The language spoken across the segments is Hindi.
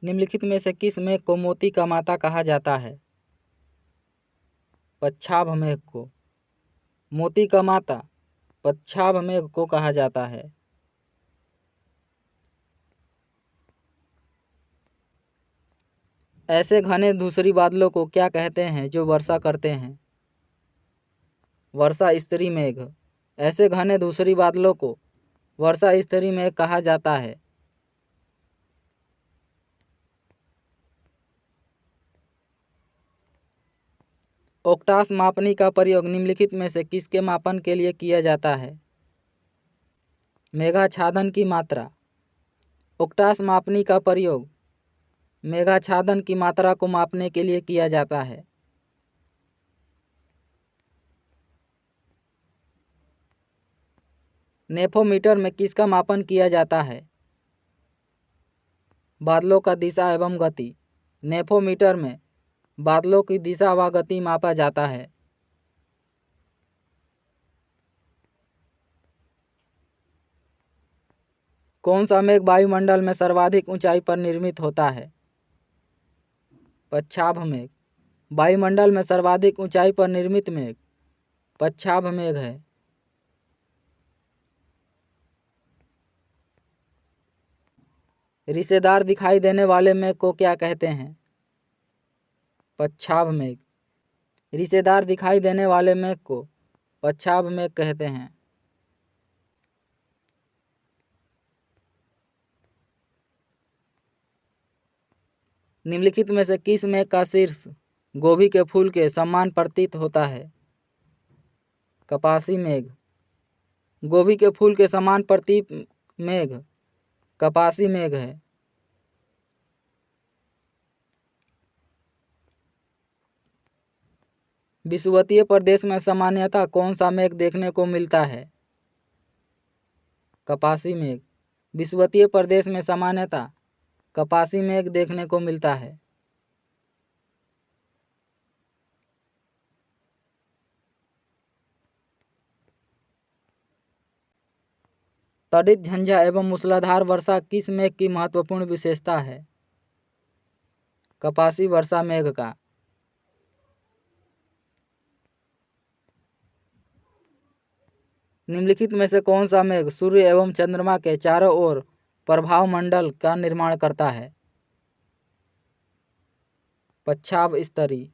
निम्नलिखित में से किस मेघ को मोती का माता कहा जाता है? पच्छाभ मेघ को। मोती का माता पच्छाभ मेघ को कहा जाता है। ऐसे घने धूसरी बादलों को क्या कहते हैं जो वर्षा करते हैं? वर्षा स्त्री मेघ। ऐसे घने धूसरी बादलों को वर्षा स्त्री मेघ कहा जाता है। ओक्टास मापनी का प्रयोग निम्नलिखित में से किसके मापन के लिए किया जाता है? मेघाच्छादन की मात्रा। ओक्टास मापनी का प्रयोग मेघाच्छादन की मात्रा को मापने के लिए किया जाता है। नेफोमीटर में किसका मापन किया जाता है? बादलों का दिशा एवं गति। नेफोमीटर में बादलों की दिशा व गति मापा जाता है। कौन सा मेघ वायुमंडल में सर्वाधिक ऊंचाई पर निर्मित होता है? पच्छाभ मेघ। वायुमंडल में सर्वाधिक ऊंचाई पर निर्मित मेघ पच्छाभ मेघ है। रिश्तेदार दिखाई देने वाले मेघ को क्या कहते हैं? पच्छाभ मेघ। रिश्तेदार दिखाई देने वाले मेघ को पच्छाभ मेघ कहते हैं। निम्नलिखित में से किस मेघ का शीर्ष गोभी के फूल के समान प्रतीत होता है? कपासी मेघ। गोभी के फूल के समान प्रतीत मेघ कपासी मेघ है। विषुवतीय प्रदेश में सामान्यतः कौन सा मेघ देखने को मिलता है? कपासी मेघ। विषुवतीय प्रदेश में सामान्यतः कपासी मेघ देखने को मिलता है। तड़ित झंझा एवं मूसलाधार वर्षा किस मेघ की महत्वपूर्ण विशेषता है? कपासी वर्षा मेघ का। निम्नलिखित में से कौन सा मेघ सूर्य एवं चंद्रमा के चारों ओर प्रभाव मंडल का निर्माण करता है? पच्छाभ स्तरी।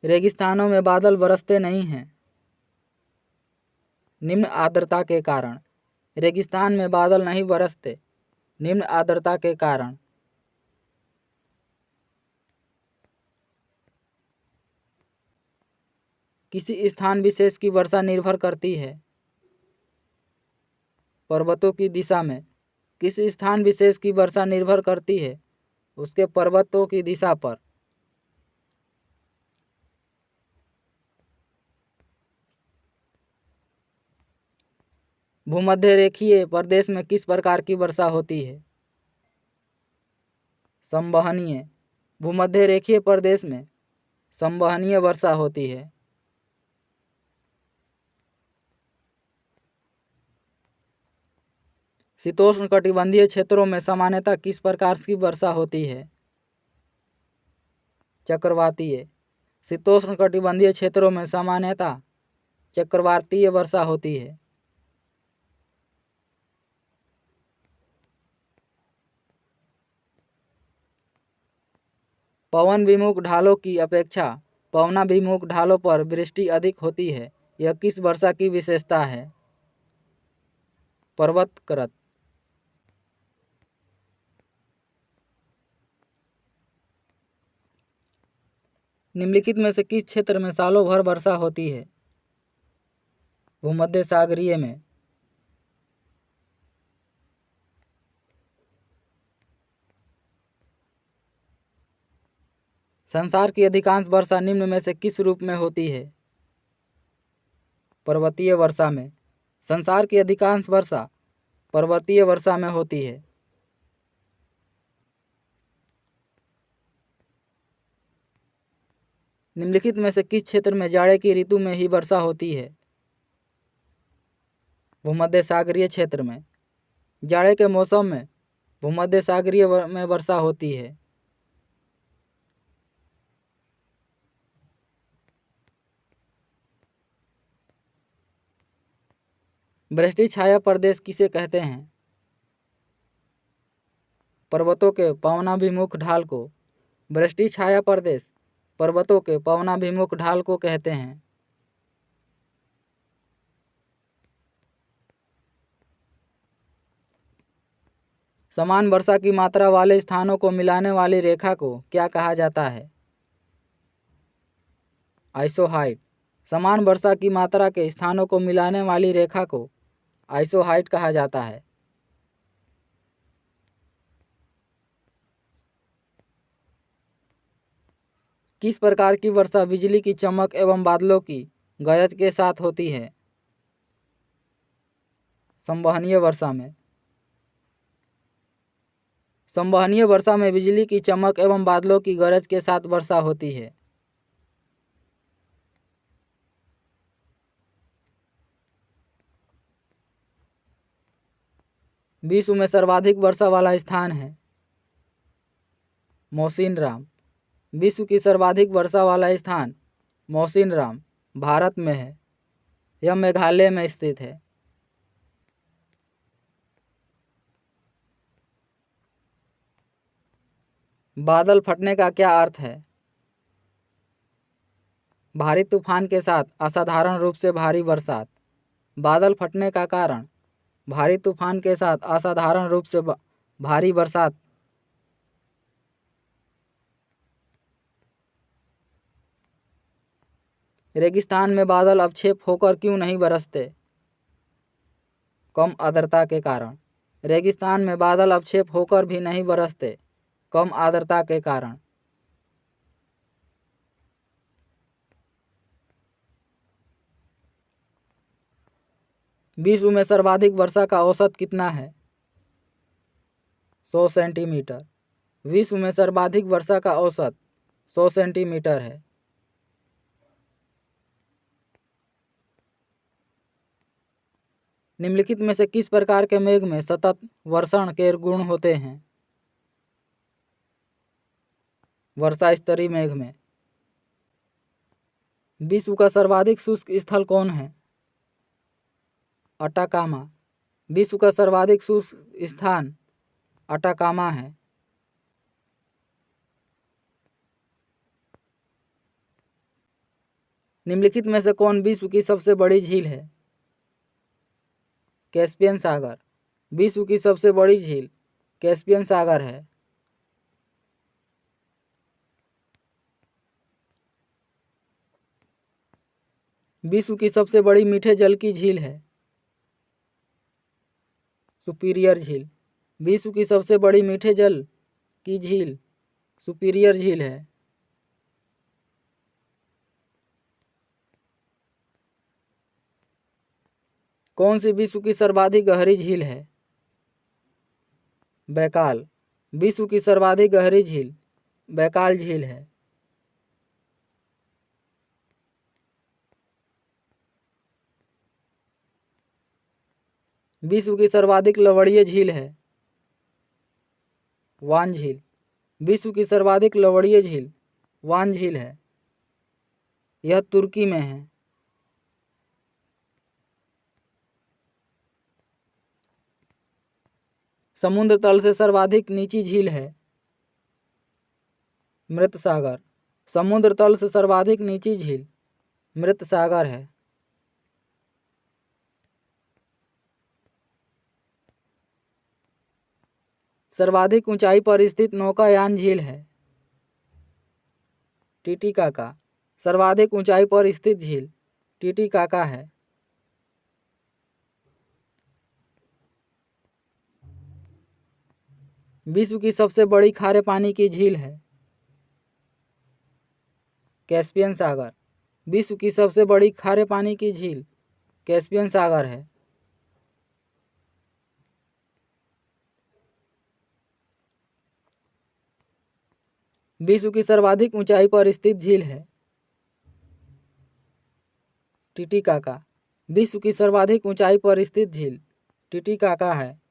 रेगिस्तानों में बादल बरसते नहीं हैं निम्न आर्द्रता के कारण। रेगिस्तान में बादल नहीं बरसते निम्न आर्द्रता के कारण। किसी स्थान विशेष की वर्षा निर्भर करती है पर्वतों की दिशा में। किस स्थान विशेष की वर्षा निर्भर करती है उसके पर्वतों की दिशा पर। भूमध्य रेखीय प्रदेश में किस प्रकार की वर्षा होती है? संवहनीय। भूमध्य रेखीय प्रदेश में संवहनीय वर्षा होती है। शीतोष्णकटिबंधीय क्षेत्रों में सामान्यतः किस प्रकार की वर्षा होती है? चक्रवातीय। शीतोष्णकटिबंधीय क्षेत्रों में सामान्यतः चक्रवातीय वर्षा होती है। पवन विमुख ढालों की अपेक्षा पवनाभिमुख ढालों पर वृष्टि अधिक होती है। यह किस वर्षा की विशेषता है? पर्वतकृत। निम्नलिखित में से किस क्षेत्र में सालों भर वर्षा होती है? भूमध्य सागरीय में। संसार की अधिकांश वर्षा निम्न में से किस रूप में होती है? पर्वतीय वर्षा में। संसार की अधिकांश वर्षा पर्वतीय वर्षा में होती है। निम्नलिखित में से किस क्षेत्र में जाड़े की ऋतु में ही वर्षा होती है? भूमध्य सागरीय क्षेत्र में। जाड़े के मौसम में भूमध्य सागरीय में वर्षा होती है। वृष्टि छाया प्रदेश किसे कहते हैं? पर्वतों के पवनाभिमुख ढाल को वृष्टि छाया प्रदेश पर्वतों के पवनाभिमुख ढाल को कहते हैं। समान वर्षा की मात्रा वाले स्थानों को मिलाने वाली रेखा को क्या कहा जाता है? आइसोहाइट। समान वर्षा की मात्रा के स्थानों को मिलाने वाली रेखा को आइसोहाइट कहा जाता है। किस प्रकार की वर्षा बिजली की चमक एवं बादलों की गरज के साथ होती है? संवहनीय वर्षा में। संवहनीय वर्षा में बिजली की चमक एवं बादलों की गरज के साथ वर्षा होती है। विश्व में सर्वाधिक वर्षा वाला स्थान है मौसिनराम। विश्व की सर्वाधिक वर्षा वाला स्थान मौसिनराम भारत में है। यह मेघालय में स्थित है। बादल फटने का क्या अर्थ है? भारी तूफान के साथ असाधारण रूप से भारी बरसात। बादल फटने का कारण भारी तूफान के साथ असाधारण रूप से भारी बरसात। रेगिस्तान में बादल अवक्षेप होकर क्यों नहीं बरसते? कम आर्द्रता के कारण। रेगिस्तान में बादल अवक्षेप होकर भी नहीं बरसते, कम आर्द्रता के कारण। विश्व में सर्वाधिक वर्षा का औसत कितना है? 100 सेंटीमीटर। विश्व में सर्वाधिक वर्षा का औसत 100 सेंटीमीटर है। निम्नलिखित में से किस प्रकार के मेघ में सतत वर्षण के गुण होते हैं? वर्षा स्तरीय मेघ में। विश्व का सर्वाधिक शुष्क स्थल कौन है? अटाकामा। विश्व का सर्वाधिक शुष्क स्थान अटाकामा है। निम्नलिखित में से कौन विश्व की सबसे बड़ी झील है? कैस्पियन सागर। विश्व की सबसे बड़ी झील कैस्पियन सागर है। विश्व की सबसे बड़ी मीठे जल की झील है सुपीरियर झील। विश्व की सबसे बड़ी मीठे जल की झील सुपीरियर झील है। कौन सी विश्व की सर्वाधिक गहरी झील है? बैकाल। विश्व की सर्वाधिक गहरी झील बैकाल झील है। विश्व की सर्वाधिक लवणीय झील है वान झील। विश्व की सर्वाधिक लवणीय झील वान झील है। यह तुर्की में है। समुद्र तल से सर्वाधिक नीची झील है मृत सागर। समुद्र तल से सर्वाधिक नीची झील मृत सागर है। सर्वाधिक ऊंचाई पर स्थित नौकायान झील है टीटीकाका। सर्वाधिक ऊंचाई पर स्थित झील टीटीकाका है। विश्व की सबसे बड़ी खारे पानी की झील है कैस्पियन सागर। विश्व की सबसे बड़ी खारे पानी की झील कैस्पियन सागर है। विश्व की सर्वाधिक ऊंचाई पर स्थित झील है टीटीकाका। विश्व की सर्वाधिक ऊंचाई पर स्थित झील टिटिकाका है।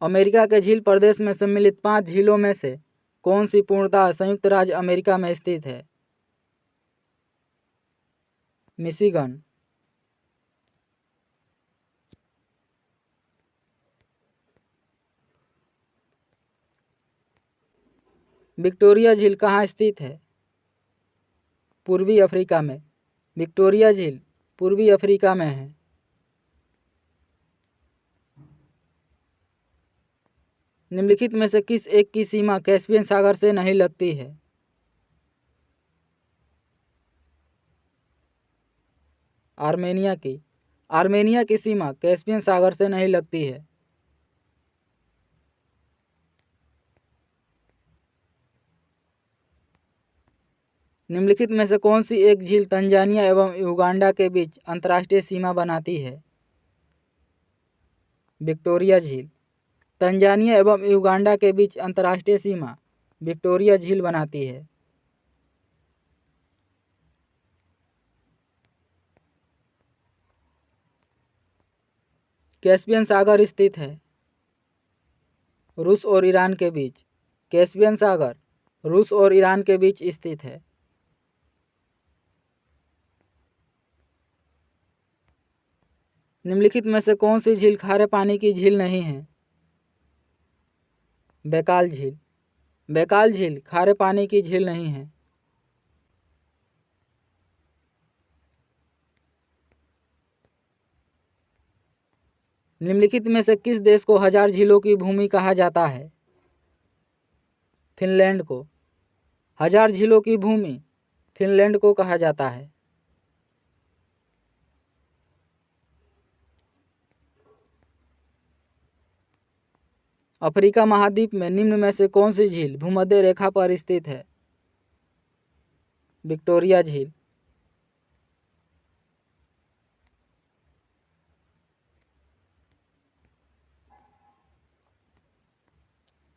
अमेरिका के झील प्रदेश में सम्मिलित 5 झीलों में से कौन सी पूर्णतः संयुक्त राज्य अमेरिका में स्थित है? मिशिगन। विक्टोरिया झील कहाँ स्थित है? पूर्वी अफ्रीका में। विक्टोरिया झील पूर्वी अफ्रीका में है। निम्नलिखित में से किस एक की सीमा कैस्पियन सागर से नहीं लगती है? आर्मेनिया की। आर्मेनिया की सीमा कैस्पियन सागर से नहीं लगती है। निम्नलिखित में से कौन सी एक झील तंजानिया एवं युगांडा के बीच अंतर्राष्ट्रीय सीमा बनाती है? विक्टोरिया झील। तंजानिया एवं युगांडा के बीच अंतर्राष्ट्रीय सीमा विक्टोरिया झील बनाती है। कैस्पियन सागर स्थित है रूस और ईरान के बीच। कैस्पियन सागर रूस और ईरान के बीच स्थित है। निम्नलिखित में से कौन सी झील खारे पानी की झील नहीं है? बैकाल झील। बैकाल झील खारे पानी की झील नहीं है। निम्नलिखित में से किस देश को 1000 झीलों की भूमि कहा जाता है? फिनलैंड को। 1000 झीलों की भूमि फिनलैंड को कहा जाता है। अफ्रीका महाद्वीप में निम्न में से कौन सी झील भूमध्य रेखा पर स्थित है? विक्टोरिया झील।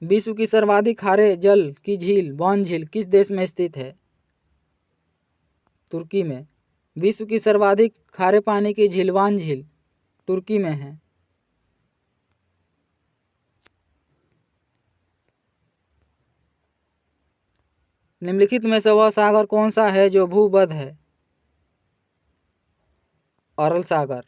विश्व की सर्वाधिक खारे जल की झील वान झील किस देश में स्थित है? तुर्की में। विश्व की सर्वाधिक खारे पानी की झील वान झील तुर्की में है। निम्नलिखित में से वह सागर कौन सा है जो भूबद्ध है? अरल सागर।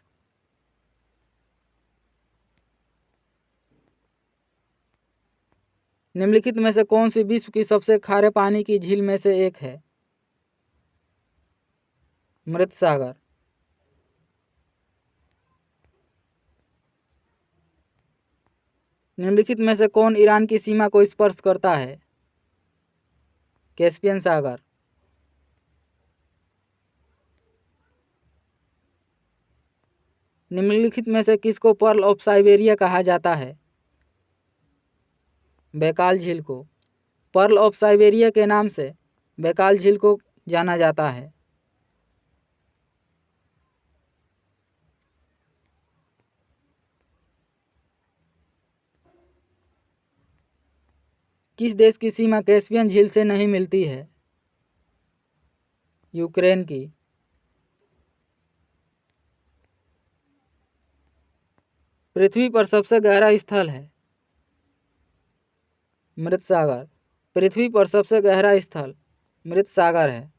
निम्नलिखित में से कौन सी विश्व की सबसे खारे पानी की झील में से एक है? मृत सागर। निम्नलिखित में से कौन ईरान की सीमा को स्पर्श करता है? कैस्पियन सागर। निम्नलिखित में से किसको पर्ल ऑफ साइबेरिया कहा जाता है? बैकाल झील को। पर्ल ऑफ साइबेरिया के नाम से बैकाल झील को जाना जाता है। किस देश की सीमा कैस्पियन झील से नहीं मिलती है? यूक्रेन की। पृथ्वी पर सबसे गहरा स्थल है? मृत सागर। पृथ्वी पर सबसे गहरा स्थल मृत सागर है।